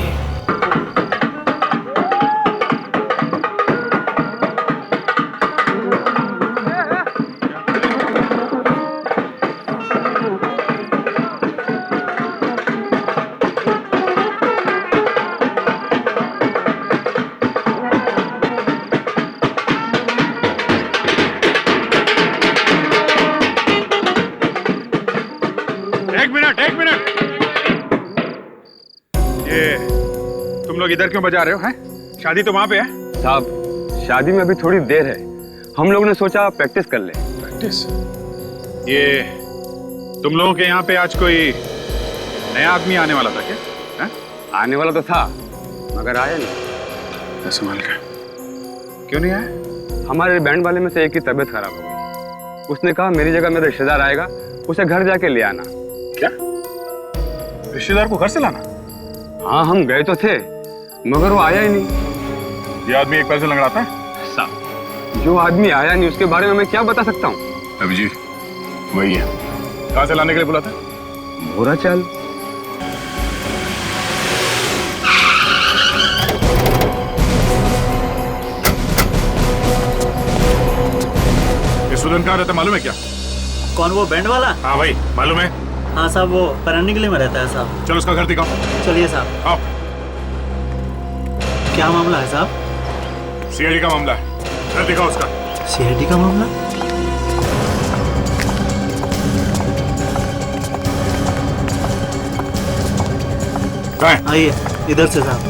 एक मिनट। ये तुम लोग इधर क्यों बजा रहे हो? हैं? शादी तो वहां पे है। साहब शादी में अभी थोड़ी देर है, हम लोगों ने सोचा प्रैक्टिस कर ले। प्रैक्टिस? ये तुम लोगों के यहाँ पे आज कोई नया आदमी आने वाला था क्या? है? आने वाला तो था मगर आया नहीं। ऐसे मान का क्यों नहीं आया? हमारे बैंड वाले में से एक की तबीयत खराब हो गई। उसने कहा मेरी जगह मेरा रिश्तेदार आएगा, उसे घर जाके ले आना। क्या? रिश्तेदार को घर से लाना? हाँ, हम गए तो थे मगर वो आया ही नहीं। ये आदमी एक पैर से लंगड़ाता है? साहब, जो आदमी आया नहीं उसके बारे में मैं क्या बता सकता हूँ? अभिजीत वही है। कहाँ से लाने के लिए बोला था? भोरा चाल। स्टूडेंट कहाँ रहता मालूम है क्या? कौन, वो बैंड वाला? हाँ भाई मालूम है। हाँ साहब, वो परंडिगली में रहता है साहब। चलो उसका घर दिखाओ। चलिए साहब। आओ। क्या मामला है साहब? सीआईडी का मामला है, घर दिखाओ उसका। सीआईडी का मामला? आइए इधर से साहब।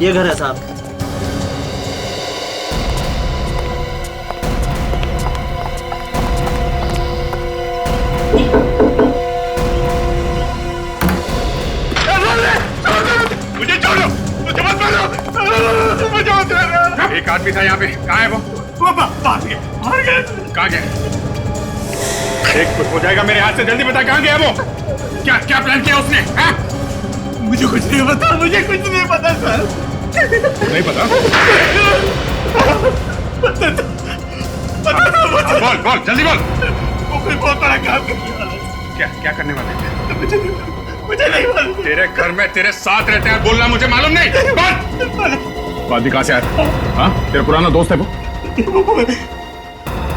ये घर है साहब। मुझे छोड़ो, मुझे मत मारो, मुझे मत मारो। एक आदमी था यहाँ पे, कहाँ है वो? मार गया। कहाँ गया? एक कुछ हो जाएगा मेरे हाथ से, जल्दी बता कहाँ गया वो? क्या क्या प्लान किया उसने? हाँ? मुझे कुछ नहीं पता, मुझे कुछ नहीं पता सर। नहीं पता? बोल बोल जल्दी बोल। वो कोई बहुत बड़ा काम कर रहा है। क्या क्या करने वाले थे? मुझे नहीं मालूम। तेरे घर में तेरे साथ रहते हैं, बोलना मुझे मालूम नहीं। बोल। आदमी कहाँ से आया? हाँ, तेरा पुराना दोस्त है वो?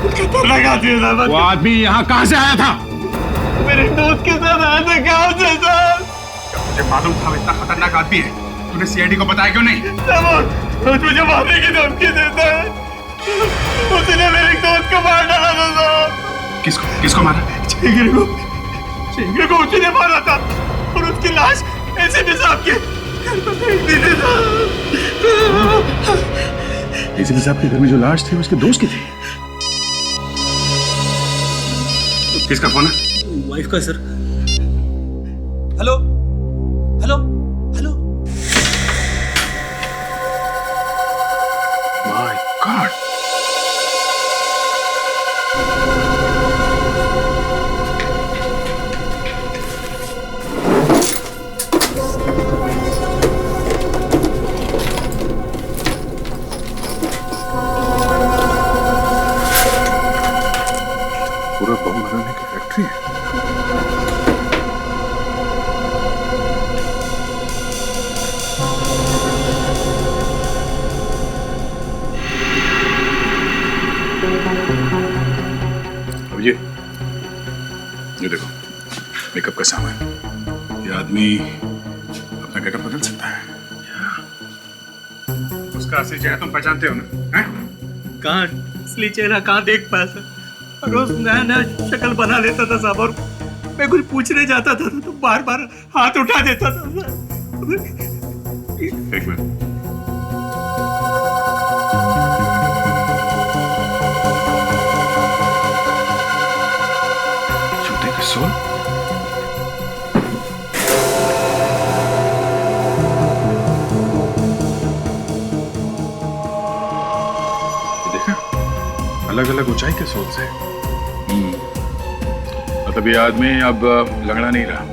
खतरनाक आदमी था। वो आदमी यहाँ कहाँ से आया था? मेरे दोस्त के साथ आया था। गाँव से सर। मुझे मालूम था इतना खतरनाक आदमी है, तूने सीआईडी को बताया क्यों नहीं? वो मुझे मारने की धमकी देता है। उसने मेरे दोस्त को मार डाला था साहब। किसको किसको मारा? चेंगरे को उसने मारा था और उसकी लाश एसीपी साहब के घर पर फेंक दी थी। एसीपी साहब के घर में जो लाश थी उसके दोस्त की थी? किसका फोन है? वाइफ का sir. Hello hello hello. My God. पूरा बम बनाने की फैक्ट्री है। अब ये देखो मेकअप का सामान। ये आदमी अपना गेटअप बदल सकता है। उसका असली चेहरा तुम पहचानते हो ना? हैं? कहाँ असली चेहरा कहाँ देख पाया सर? रोज नया नया शक्ल बना लेता था साहब, और मैं कुछ पूछने जाता था तो बार बार हाथ उठा देता था सर। एक मिनट। जूते की सोल? देखा, अलग अलग ऊंचाई के सोल से। मतलब ये आदमी अब लंगड़ा नहीं रहा।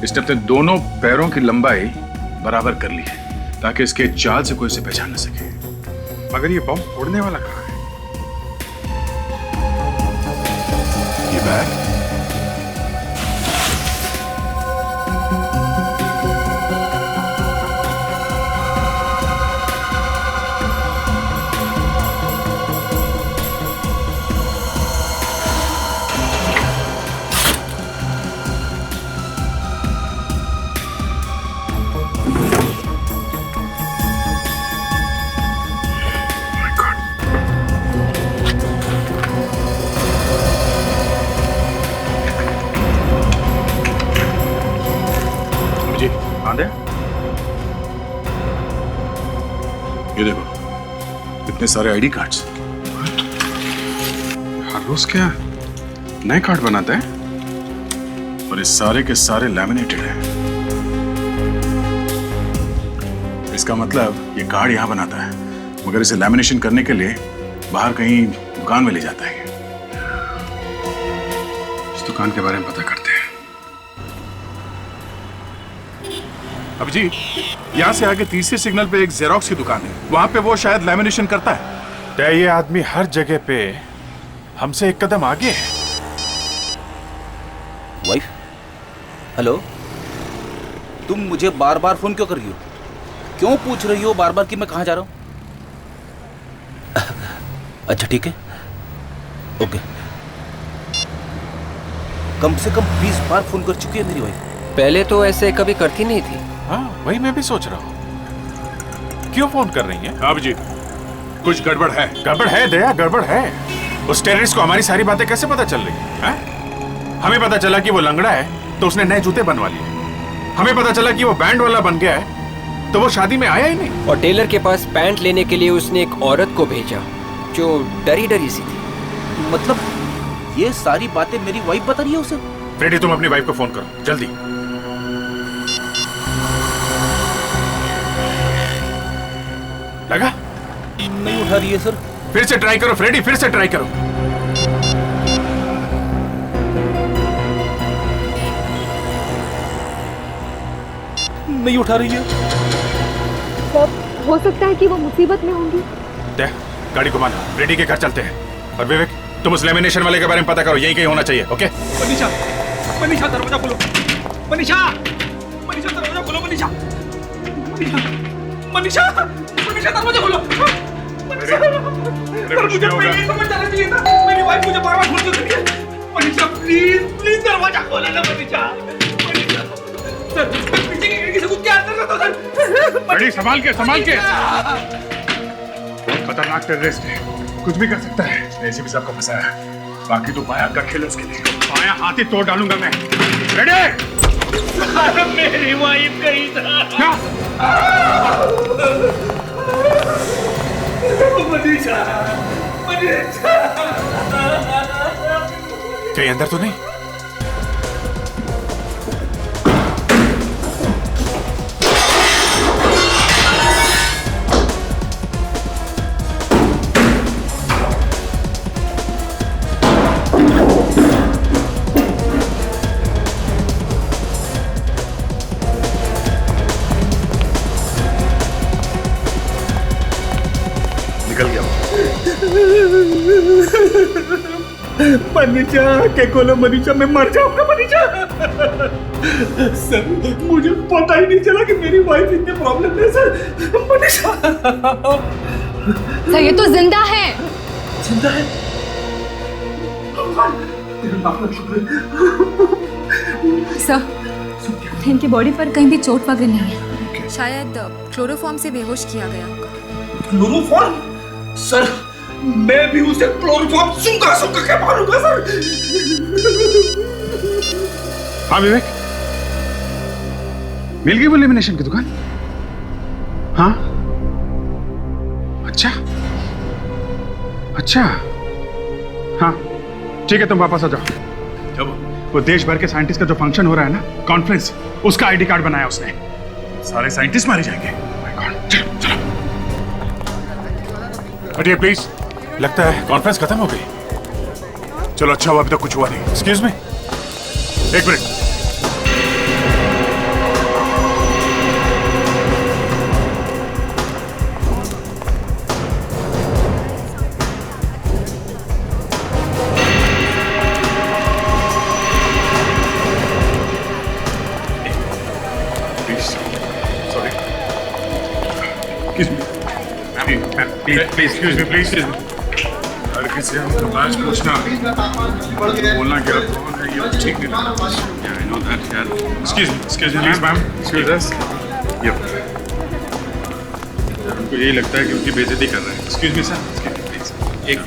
इसने अपने दोनों पैरों की लंबाई बराबर कर ली है ताकि इसके चाल से कोई इसे पहचान न सके। मगर ये बम फोड़ने वाला कहाँ है? ये बैग? इतने सारे आईडी कार्ड्स। हर रोज क्या नए कार्ड बनाते हैं और ये सारे के सारे लैमिनेटेड हैं। इसका मतलब ये कार्ड यहां बनाता है मगर इसे लैमिनेशन करने के लिए बाहर कहीं दुकान में ले जाता है। इस दुकान के बारे में पता करते हैं। अभिजीत, यहाँ से आगे तीसरे सिग्नल पे एक जेरोक्स की दुकान है, वहां पे वो शायद लैमिनेशन करता है। क्या ये आदमी हर जगह पे हमसे एक कदम आगे है? वाइफ, हेलो, तुम मुझे बार बार फोन क्यों कर रही हो? क्यों पूछ रही हो बार बार कि मैं कहाँ जा रहा हूँ? अच्छा ठीक है, ओके। कम से कम 20 बार फोन कर चुकी है मेरी वाइफ। पहले तो ऐसे कभी करती नहीं थी। हाँ, वही मैं भी सोच रहा हूँ, क्यों फोन कर रही है? अभिजीत, कुछ गड़बड़ है। गड़बड़ है दया, गड़बड़ है। उस टेररिस्ट को हमारी सारी बातें कैसे पता चल रही है? हमें पता चला कि वो लंगड़ा है तो उसने नए जूते बनवा लिए। हमें पता चला कि वो बैंड वाला बन गया है तो वो शादी में आया ही नहीं। और टेलर के पास पैंट लेने के लिए उसने एक औरत को भेजा जो डरी डरी सी थी। मतलब ये सारी बातें मेरी वाइफ बता रही है उसे? फ्रेडी, तुम अपनी वाइफ को फोन करो जल्दी। लगा? नहीं उठा रही है सर। फिर से ट्राई करो फ्रेडी, फिर से ट्राई करो। नहीं उठा रही है। सर, हो सकता है कि वो मुसीबत में होंगी। दे, गाड़ी घुमा लो, फ्रेडी के घर चलते हैं। और विवेक, तुम उस लेमिनेशन वाले के बारे में पता करो, यही कहीं होना चाहिए। ओके? मनीषा, मनीषा दरवाजा खोलो। मनीषा, मनीषा दरवाजा खोलो। मनीषा, मनीषा, मनीषा, मनीषा दरवाजा खोलो। मनीषा, मुझे पहले समझ जाना चाहिए था। मेरी वाइफ मुझे बार-बार फोन क्यों कर रही है? मनीषा, प्लीज, प्लीज दरवाजा खोलो ना मनीषा। मनीषा, सर, पीछे की खिड़की से कूद के अंदर कर दो सर। बड़ी संभाल के, संभाल के। खतरनाक टेररिस्ट है, कुछ भी कर सकता है। एसीपी साहब को फंसाया, बाकी तो बाया का खेल उसके लिए। बाया हाथ ही तोड़ डालूंगा मैं। रेडी? मेरी वाइफ गई था। मनीषा, मनीषा। कहीं अंदर तो नहीं? निकल गया। मनीषा के खोलो मनीषा, मैं मर जाऊंगा मनीषा। सर, मुझे पता ही नहीं चला कि मेरी वाइफ इतने प्रॉब्लम में सर। मनीषा, सर ये तो जिंदा है। जिंदा है? सर, इनकी बॉडी पर कहीं भी चोट वगैरह नहीं है। शायद क्लोरोफॉर्म से बेहोश किया गया होगा। क्लोरोफॉर्म? सर, मैं भी उसे क्लोरोफॉर्म सूंघा के मारूंगा सर। हाँ विवेक, मिल गई वो लेमिनेशन की दुकान? हाँ, अच्छा अच्छा, हाँ ठीक है, तुम वापस आ जाओ। जब वो देश भर के साइंटिस्ट का जो फंक्शन हो रहा है ना, कॉन्फ्रेंस, उसका आईडी कार्ड बनाया उसने। सारे साइंटिस्ट मारे जाएंगे। चलो चलो। हटिए प्लीज, लगता है कॉन्फ्रेंस खत्म हो गई। चलो अच्छा हुआ, अभी तक कुछ हुआ नहीं। एक्सक्यूज मी, एक मिनट। Excuse me, please. अरे किसी हमको बात पूछना, बोलना क्या कौन है ये ठीक नहीं लगता। Yeah, I know that, यार। Excuse me, ma'am, excuse us. Yep. उनको यही लगता है कि उनकी बेइज्जती कर रहे हैं। Excuse me, sir. Please. एक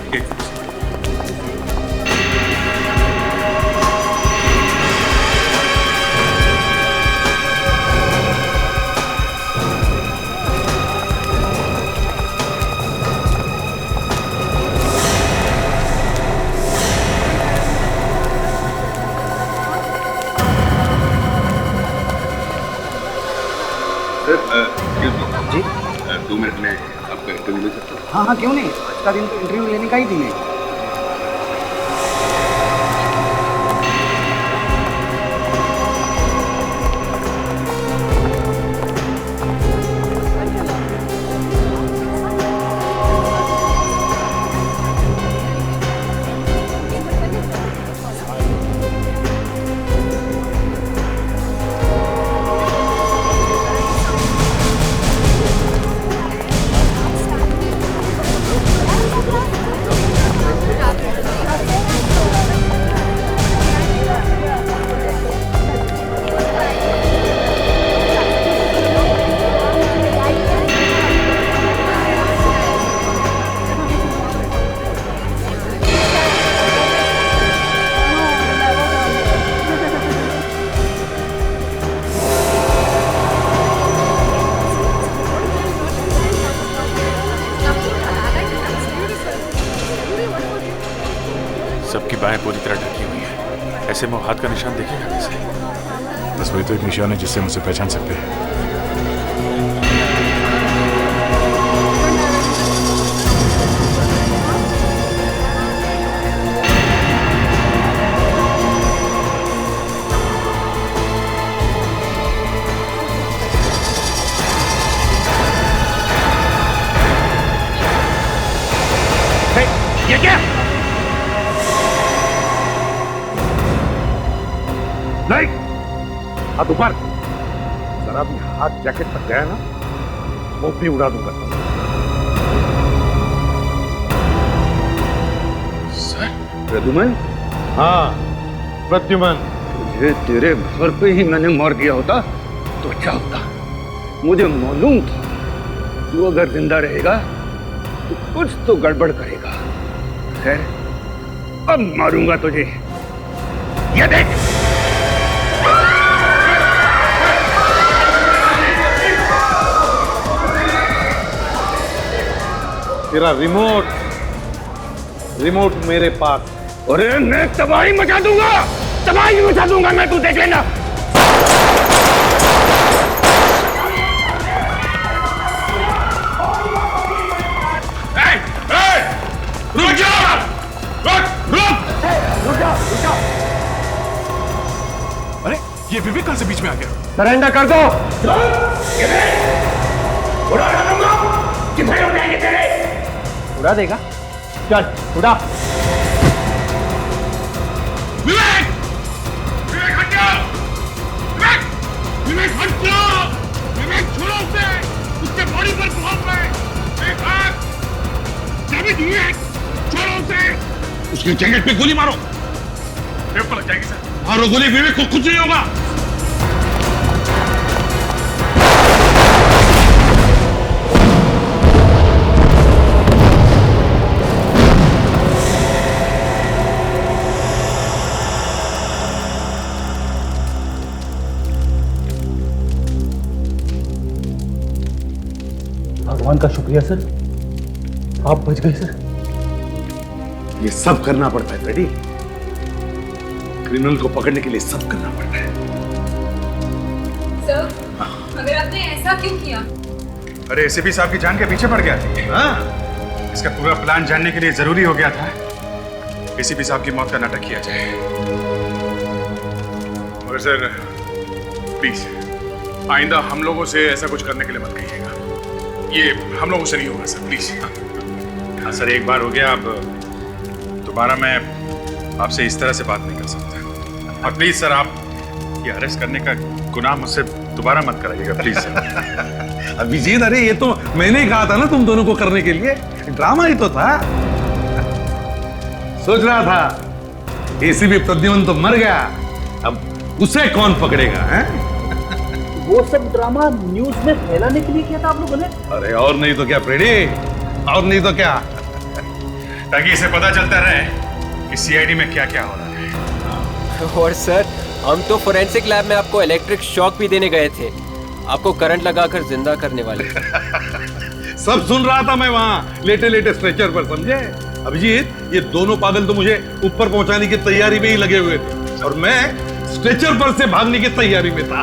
हाँ हाँ, क्यों नहीं, आज का दिन तो इंटरव्यू लेने का ही दिन है। सबकी बाहें पूरी तरह ढकी हुई है, ऐसे में वो हाथ का निशान देखेगा कैसे? बस वही तो एक निशान है जिससे हम उसे पहचान सकते हैं। ये क्या? नहीं, हाथ ऊपर। जरा भी हाथ जैकेट तक गया ना, वो भी उड़ा दूंगा। सर? प्रद्युमन? हाँ, प्रद्युमन। तुझे तेरे घर पे ही मैंने मार दिया होता तो अच्छा होता। मुझे मालूम था तू अगर जिंदा रहेगा तो कुछ तो गड़बड़ करेगा। खैर, अब मारूंगा तुझे। ये देख। तेरा रिमोट मेरे पास। अरे मैं तबाही मचा दूंगा, तबाही मचा दूंगा मैं, तू देख लेना। रुक जा! रुक जा! अरे ये विवेक कहां से बीच में आ गया? सरेंडर कर दो। उड़ा दूंगा, कितने हो जाएंगे तेरे? उड़ा देगा? चल उड़ा। विवेक! विवेक हट जाओ! विवेक हट जाओ! विवेक छोड़ो उसे! उसके बॉडी पर बहुत है! एक हाथ! जावेद विवेक! छोड़ो उसे! उसकी जैकेट पे गोली मारो! विवेक को लग जाएगी सर! मारो गोली, विवेक को कुछ नहीं होगा! भगवान का शुक्रिया सर, आप बच गए सर। ये सब करना पड़ता है फ्रेडी, क्रिमिनल को पकड़ने के लिए सब करना पड़ता है। सर, मगर आपने ऐसा क्यों किया? अरे एसीपी साहब की जान के पीछे पड़ गया थी। हाँ, इसका पूरा प्लान जानने के लिए जरूरी हो गया था एसीपी साहब की मौत का नाटक किया जाए। मगर सर प्लीज आइंदा हम लोगों से ऐसा कुछ करने के लिए मत कहिएगा। ये हम लोगों से नहीं होगा सर, प्लीज। हाँ सर, एक बार हो गया, अब दोबारा मैं आपसे इस तरह से बात नहीं कर सकता। और प्लीज सर, आप ये अरेस्ट करने का गुनाह मुझसे दोबारा मत कराइएगा, प्लीज सर। अभिजीत, अरे ये तो मैंने ही कहा था ना तुम दोनों को करने के लिए, ड्रामा ही तो था। सोच रहा था एसीपी प्रद्युमन तो मर गया, अब उसे कौन पकड़ेगा? हैं? वो सब ड्रामा न्यूज में फैलाने के लिए किया था आप लोगों ने? अरे और नहीं तो क्या फ्रेडी, और नहीं तो क्या, ताकि इसे पता चलता रहे कि सीआईडी में क्या क्या हो रहा है। और सर, हम तो फोरेंसिक लैब में आपको इलेक्ट्रिक शॉक भी देने गए थे, आपको करंट लगाकर जिंदा करने वाले। सब सुन रहा था मैं वहां लेटे लेटे स्ट्रेचर पर, समझे? अभिजीत, ये दोनों पागल तो मुझे ऊपर पहुंचाने की तैयारी में ही लगे हुए थे और मैं स्ट्रेचर पर से भागने की तैयारी में था।